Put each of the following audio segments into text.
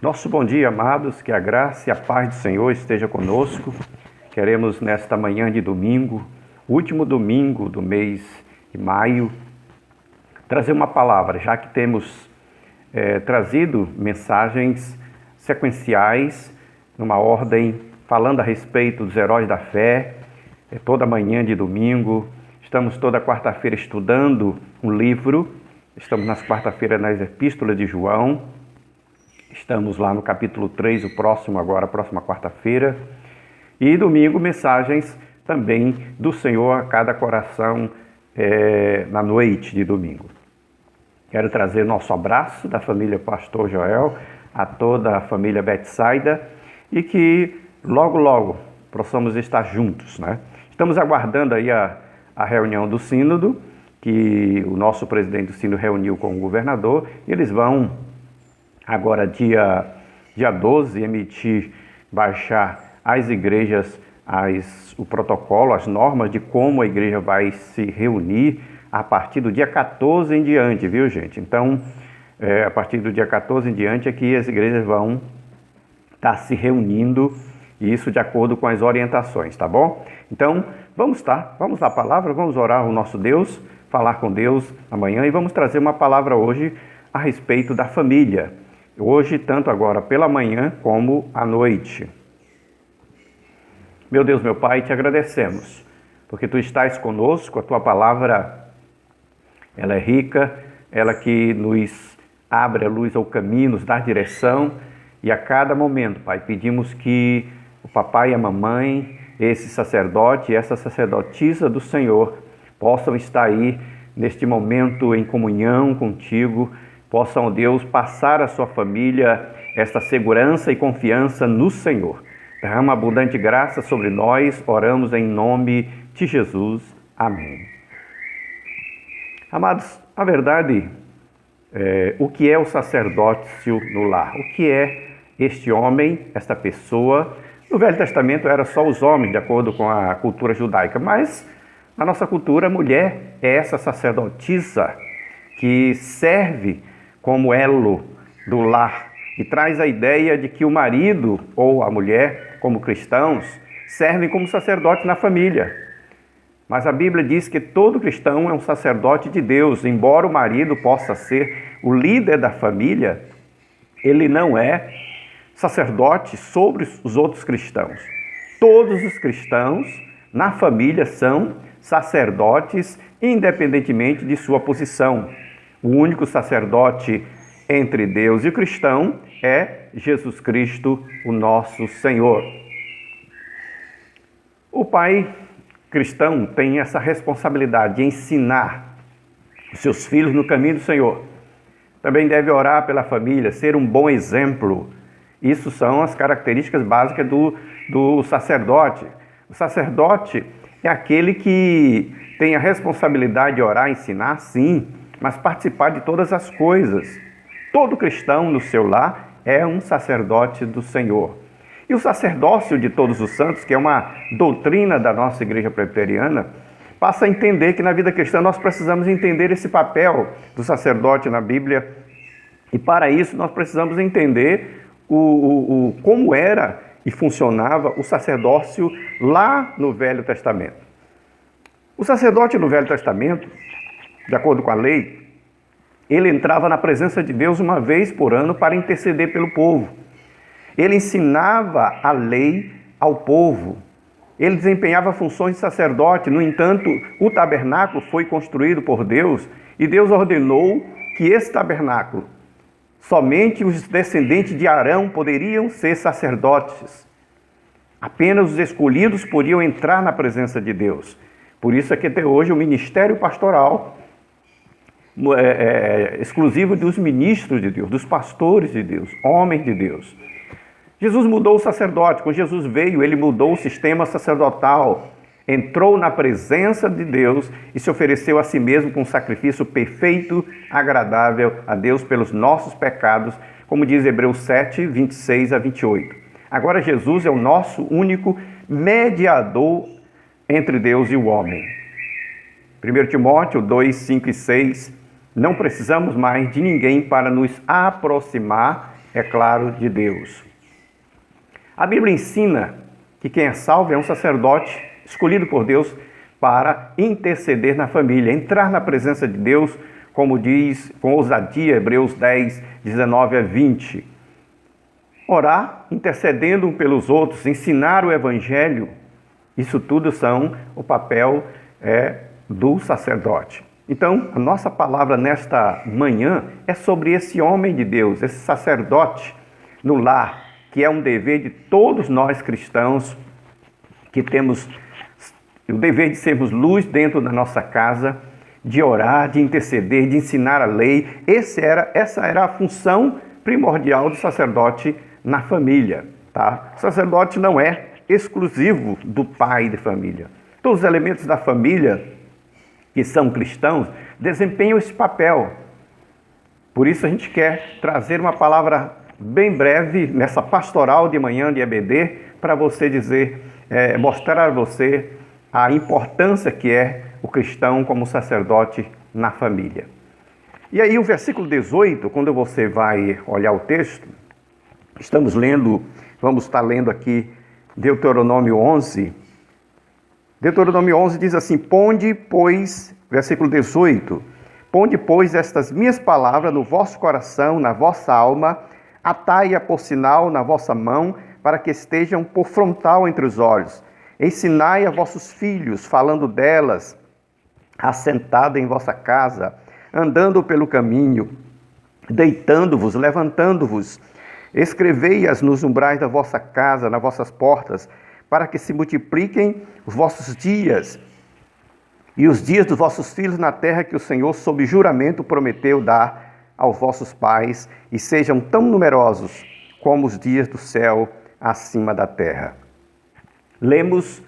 Nosso bom dia, amados, que a graça e a paz do Senhor esteja conosco. Queremos nesta manhã de domingo, último domingo do mês de maio, trazer uma palavra, já que temos trazido mensagens sequenciais, numa ordem, falando a respeito dos heróis da fé, toda manhã de domingo. Estamos toda quarta-feira estudando um livro, estamos nas quarta-feiras nas epístolas de João. Estamos lá no capítulo 3, a próxima quarta-feira. E domingo, mensagens também do Senhor a cada coração na noite de domingo. Quero trazer nosso abraço da família Pastor Joel, a toda a família Betsaida, e que logo possamos estar juntos, né? Estamos aguardando aí a reunião do sínodo, que o nosso presidente do sínodo reuniu com o governador, e eles vão agora, dia 12, baixar às igrejas o protocolo, as normas de como a igreja vai se reunir a partir do dia 14 em diante, viu, gente? Então, a partir do dia 14 em diante é que as igrejas vão estar se reunindo, e isso de acordo com as orientações, tá bom? Então, vamos à palavra, vamos orar ao nosso Deus, falar com Deus amanhã, e vamos trazer uma palavra hoje a respeito da família. Hoje, tanto agora pela manhã como à noite. Meu Deus, meu Pai, te agradecemos, porque Tu estás conosco, a Tua palavra, ela é rica, ela que nos abre a luz ao caminho, nos dá direção, e a cada momento, Pai, pedimos que o papai e a mamãe, esse sacerdote e essa sacerdotisa do Senhor, possam estar aí neste momento em comunhão contigo, possam, Deus, passar à sua família esta segurança e confiança no Senhor. Derrama abundante graça sobre nós, oramos em nome de Jesus. Amém. Amados, a verdade, o que é o sacerdócio no lar? O que é este homem, esta pessoa? No Velho Testamento era só os homens, de acordo com a cultura judaica, mas na nossa cultura a mulher é essa sacerdotisa que serve como elo do lar, e traz a ideia de que o marido ou a mulher, como cristãos, servem como sacerdote na família. Mas a Bíblia diz que todo cristão é um sacerdote de Deus. Embora o marido possa ser o líder da família, ele não é sacerdote sobre os outros cristãos. Todos os cristãos na família são sacerdotes, independentemente de sua posição. O único sacerdote entre Deus e o cristão é Jesus Cristo, o nosso Senhor. O pai cristão tem essa responsabilidade de ensinar os seus filhos no caminho do Senhor. Também deve orar pela família, ser um bom exemplo. Isso são as características básicas do sacerdote. O sacerdote é aquele que tem a responsabilidade de orar, ensinar, sim, mas participar de todas as coisas. Todo cristão no seu lar é um sacerdote do Senhor. E o sacerdócio de todos os santos, que é uma doutrina da nossa igreja presbiteriana, passa a entender que na vida cristã nós precisamos entender esse papel do sacerdote na Bíblia. E para isso nós precisamos entender como era e funcionava o sacerdócio lá no Velho Testamento. O sacerdote no Velho Testamento, de acordo com a lei, ele entrava na presença de Deus uma vez por ano para interceder pelo povo. Ele ensinava a lei ao povo. Ele desempenhava funções de sacerdote. No entanto, o tabernáculo foi construído por Deus e Deus ordenou que esse tabernáculo, somente os descendentes de Arão poderiam ser sacerdotes. Apenas os escolhidos podiam entrar na presença de Deus. Por isso é que até hoje o ministério pastoral exclusivo dos ministros de Deus, dos pastores de Deus, homens de Deus. Jesus mudou o sacerdote. Quando Jesus veio, ele mudou o sistema sacerdotal, entrou na presença de Deus e se ofereceu a si mesmo com um sacrifício perfeito, agradável a Deus pelos nossos pecados, como diz Hebreus 7, 26 a 28. Agora Jesus é o nosso único mediador entre Deus e o homem. 1 Timóteo 2, 5 e 6, não precisamos mais de ninguém para nos aproximar é claro, de Deus. A Bíblia ensina que quem é salvo é um sacerdote escolhido por Deus para interceder na família, entrar na presença de Deus, como diz com ousadia Hebreus 10, 19 a 20. Orar, intercedendo um pelos outros, ensinar o Evangelho, isso tudo são o papel do sacerdote. Então, a nossa palavra nesta manhã é sobre esse homem de Deus, esse sacerdote no lar, que é um dever de todos nós cristãos, que temos o dever de sermos luz dentro da nossa casa, de orar, de interceder, de ensinar a lei. Essa era a função primordial do sacerdote na família. Tá? O sacerdote não é exclusivo do pai de família. Todos os elementos da família que são cristãos desempenham esse papel. Por isso a gente quer trazer uma palavra bem breve nessa pastoral de manhã de EBD para você mostrar a você a importância que é o cristão como sacerdote na família. E aí o versículo 18, quando você vai olhar o texto, vamos estar lendo aqui Deuteronômio 11. Deuteronômio 11 diz assim: ponde, pois, versículo 18, ponde, pois, estas minhas palavras no vosso coração, na vossa alma, atai-a por sinal na vossa mão, para que estejam por frontal entre os olhos. Ensinai a vossos filhos, falando delas, assentado em vossa casa, andando pelo caminho, deitando-vos, levantando-vos. Escrevei-as nos umbrais da vossa casa, nas vossas portas, para que se multipliquem os vossos dias e os dias dos vossos filhos na terra que o Senhor, sob juramento, prometeu dar aos vossos pais, e sejam tão numerosos como os dias do céu acima da terra. Lemos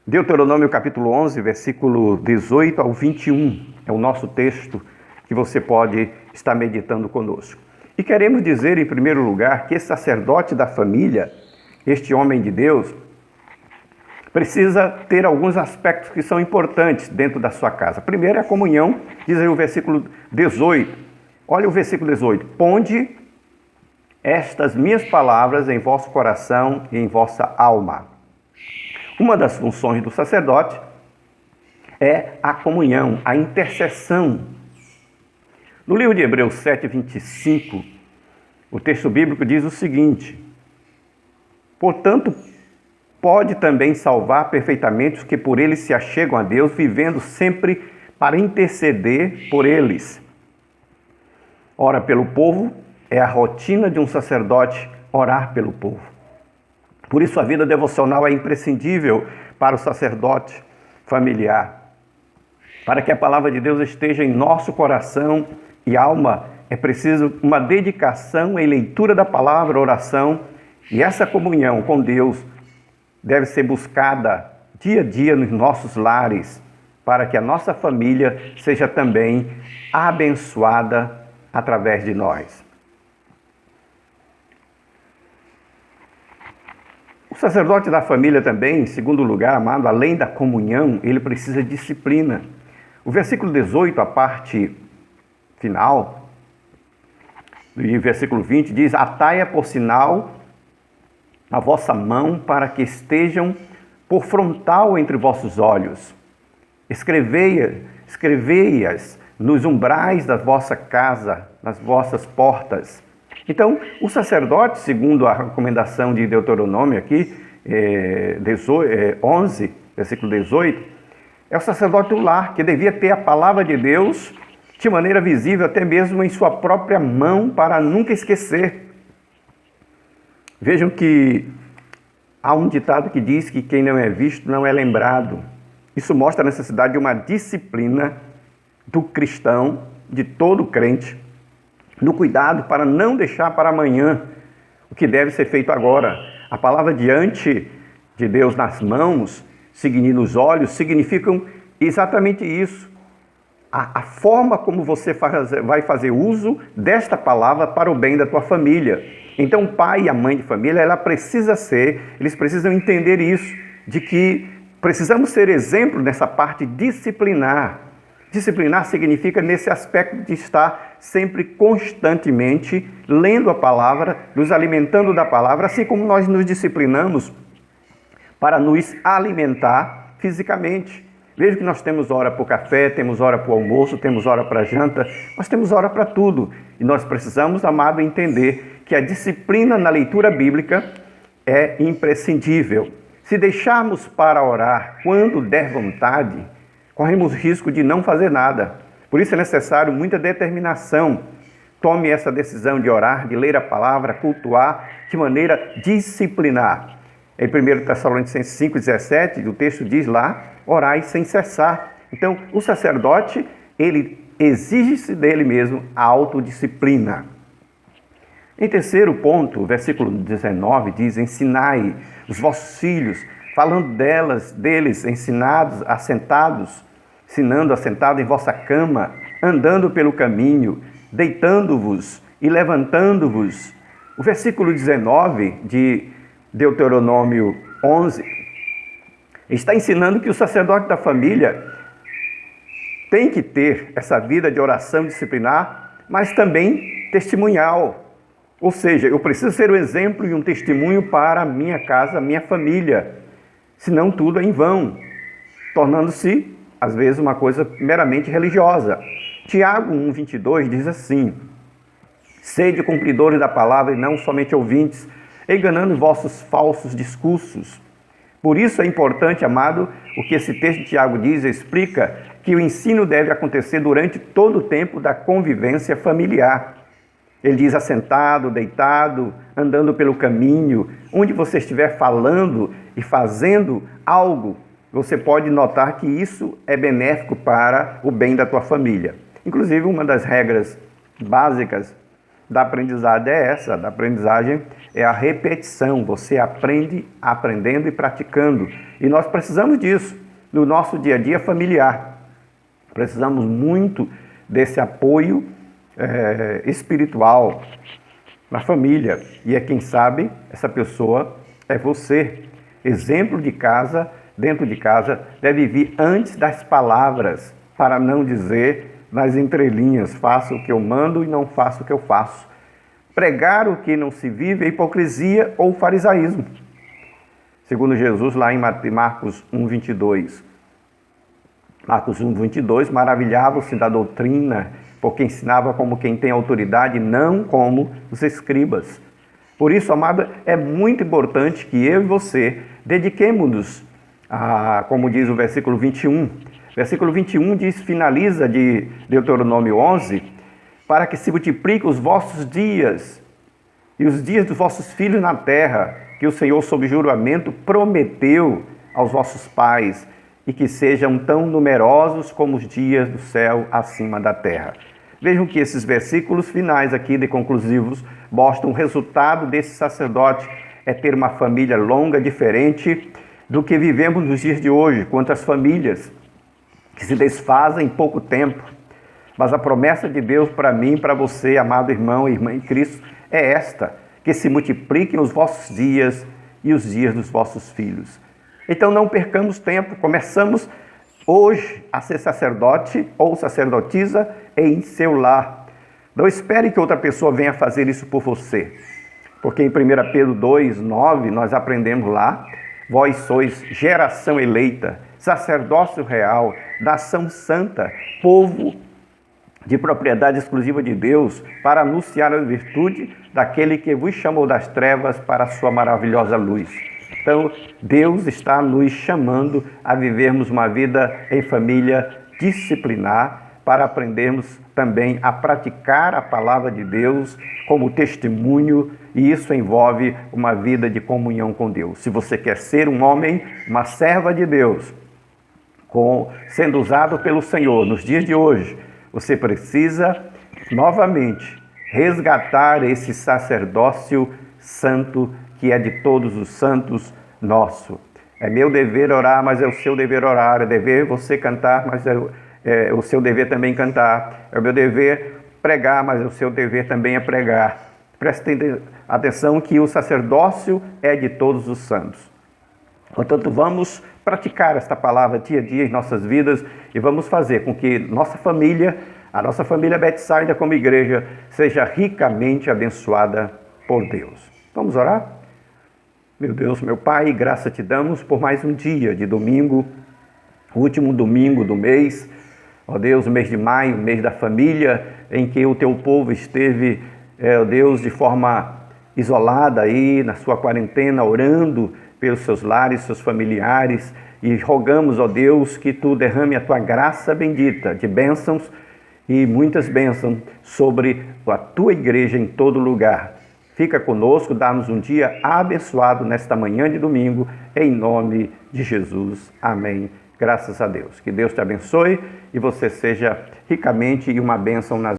Deuteronômio capítulo 11, versículo 18 ao 21. É o nosso texto que você pode estar meditando conosco. E queremos dizer, em primeiro lugar, que esse sacerdote da família, este homem de Deus, precisa ter alguns aspectos que são importantes dentro da sua casa. Primeiro é a comunhão, diz aí o versículo 18. Olha o versículo 18. Ponde estas minhas palavras em vosso coração e em vossa alma. Uma das funções do sacerdote é a comunhão, a intercessão. No livro de Hebreus 7, 25, o texto bíblico diz o seguinte: portanto, pode também salvar perfeitamente os que por eles se achegam a Deus, vivendo sempre para interceder por eles. Ora pelo povo, é a rotina de um sacerdote orar pelo povo. Por isso a vida devocional é imprescindível para o sacerdote familiar. Para que a palavra de Deus esteja em nosso coração e alma, é preciso uma dedicação em leitura da palavra, oração, e essa comunhão com Deus deve ser buscada dia a dia nos nossos lares, para que a nossa família seja também abençoada através de nós. O sacerdote da família também, em segundo lugar, amado, além da comunhão, ele precisa de disciplina. O versículo 18, a parte final, e versículo 20, diz: atai-a por sinal a vossa mão, para que estejam por frontal entre vossos olhos. Escrevei-as nos umbrais da vossa casa, nas vossas portas. Então, o sacerdote, segundo a recomendação de Deuteronômio aqui, 11, versículo 18, é o sacerdote do lar, que devia ter a palavra de Deus de maneira visível, até mesmo em sua própria mão, para nunca esquecer. Vejam que há um ditado que diz que quem não é visto não é lembrado. Isso mostra a necessidade de uma disciplina do cristão, de todo crente, no cuidado para não deixar para amanhã o que deve ser feito agora. A palavra diante de Deus nas mãos, nos olhos, significam exatamente isso. A forma como você vai fazer uso desta palavra para o bem da tua família. Então, o pai e a mãe de família, eles precisam entender isso, de que precisamos ser exemplo nessa parte disciplinar. Disciplinar significa nesse aspecto de estar sempre constantemente lendo a palavra, nos alimentando da palavra, assim como nós nos disciplinamos para nos alimentar fisicamente. Veja que nós temos hora para o café, temos hora para o almoço, temos hora para a janta, nós temos hora para tudo. E nós precisamos, amado, entender que a disciplina na leitura bíblica é imprescindível. Se deixarmos para orar quando der vontade, corremos risco de não fazer nada. Por isso é necessário muita determinação. Tome essa decisão de orar, de ler a palavra, cultuar de maneira disciplinar. Em 1 Tessalonicenses 5,17, o texto diz lá, orai sem cessar. Então, o sacerdote, ele exige-se dele mesmo a autodisciplina. Em terceiro ponto, o versículo 19 diz, ensinai os vossos filhos, falando deles, ensinando assentado em vossa cama, andando pelo caminho, deitando-vos e levantando-vos. O versículo 19 de Deuteronômio 11 está ensinando que o sacerdote da família tem que ter essa vida de oração disciplinar, mas também testemunhal. Ou seja, eu preciso ser um exemplo e um testemunho para a minha casa, a minha família. Senão tudo é em vão, tornando-se, às vezes, uma coisa meramente religiosa. Tiago 1,22 diz assim, sede cumpridores da palavra e não somente ouvintes, enganando vossos falsos discursos. Por isso é importante, amado, o que esse texto de Tiago diz, explica que o ensino deve acontecer durante todo o tempo da convivência familiar. Ele diz assentado, deitado, andando pelo caminho, onde você estiver falando e fazendo algo, você pode notar que isso é benéfico para o bem da tua família. Inclusive, uma das regras básicas da aprendizagem é essa, da aprendizagem é a repetição. Você aprende aprendendo e praticando. E nós precisamos disso no nosso dia a dia familiar. Precisamos muito desse apoio espiritual na família. E quem sabe, essa pessoa é você. Exemplo de casa, dentro de casa, deve vir antes das palavras, para não dizer nas entrelinhas, faço o que eu mando e não faço o que eu faço. Pregar o que não se vive é hipocrisia ou farisaísmo. Segundo Jesus, lá em Marcos 1,22. Marcos 1,22, maravilhava-se da doutrina, porque ensinava como quem tem autoridade, não como os escribas. Por isso, amado, é muito importante que eu e você dediquemos-nos a, como diz o versículo 21. Versículo 21 diz, finaliza de Deuteronômio 11, para que se multipliquem os vossos dias e os dias dos vossos filhos na terra, que o Senhor, sob juramento, prometeu aos vossos pais, e que sejam tão numerosos como os dias do céu acima da terra. Vejam que esses versículos finais aqui, de conclusivos, mostram o resultado desse sacerdote é ter uma família longa, diferente do que vivemos nos dias de hoje, quantas famílias que se desfazem em pouco tempo. Mas a promessa de Deus para mim, para você, amado irmão e irmã em Cristo, é esta, que se multipliquem os vossos dias e os dias dos vossos filhos. Então não percamos tempo, começamos hoje a ser sacerdote ou sacerdotisa em seu lar. Não espere que outra pessoa venha fazer isso por você, porque em 1 Pedro 2,9 nós aprendemos lá, vós sois geração eleita, sacerdócio real, nação santa, povo de propriedade exclusiva de Deus, para anunciar a virtude daquele que vos chamou das trevas para a sua maravilhosa luz. Então, Deus está nos chamando a vivermos uma vida em família disciplinar, para aprendermos também a praticar a palavra de Deus como testemunho, e isso envolve uma vida de comunhão com Deus. Se você quer ser um homem, uma serva de Deus, sendo usado pelo Senhor nos dias de hoje, você precisa novamente resgatar esse sacerdócio santo que é de todos os santos nosso. É meu dever orar, mas é o seu dever orar. É dever você cantar, mas é o seu dever também cantar. É o meu dever pregar, mas é o seu dever também é pregar. Preste atenção que o sacerdócio é de todos os santos. Portanto, vamos praticar esta palavra dia a dia em nossas vidas e vamos fazer com que nossa família, a nossa família Betsaida como igreja seja ricamente abençoada por Deus. Vamos orar? Meu Deus, meu Pai, graça te damos por mais um dia de domingo, o último domingo do mês. Ó Deus, o mês de maio, o mês da família, em que o teu povo esteve, ó Deus, de forma isolada aí na sua quarentena, orando pelos seus lares, seus familiares, e rogamos, ó Deus, que tu derrame a tua graça bendita de bênçãos e muitas bênçãos sobre a tua igreja em todo lugar. Fica conosco, dá-nos um dia abençoado nesta manhã de domingo, em nome de Jesus. Amém. Graças a Deus. Que Deus te abençoe e você seja ricamente e uma bênção nas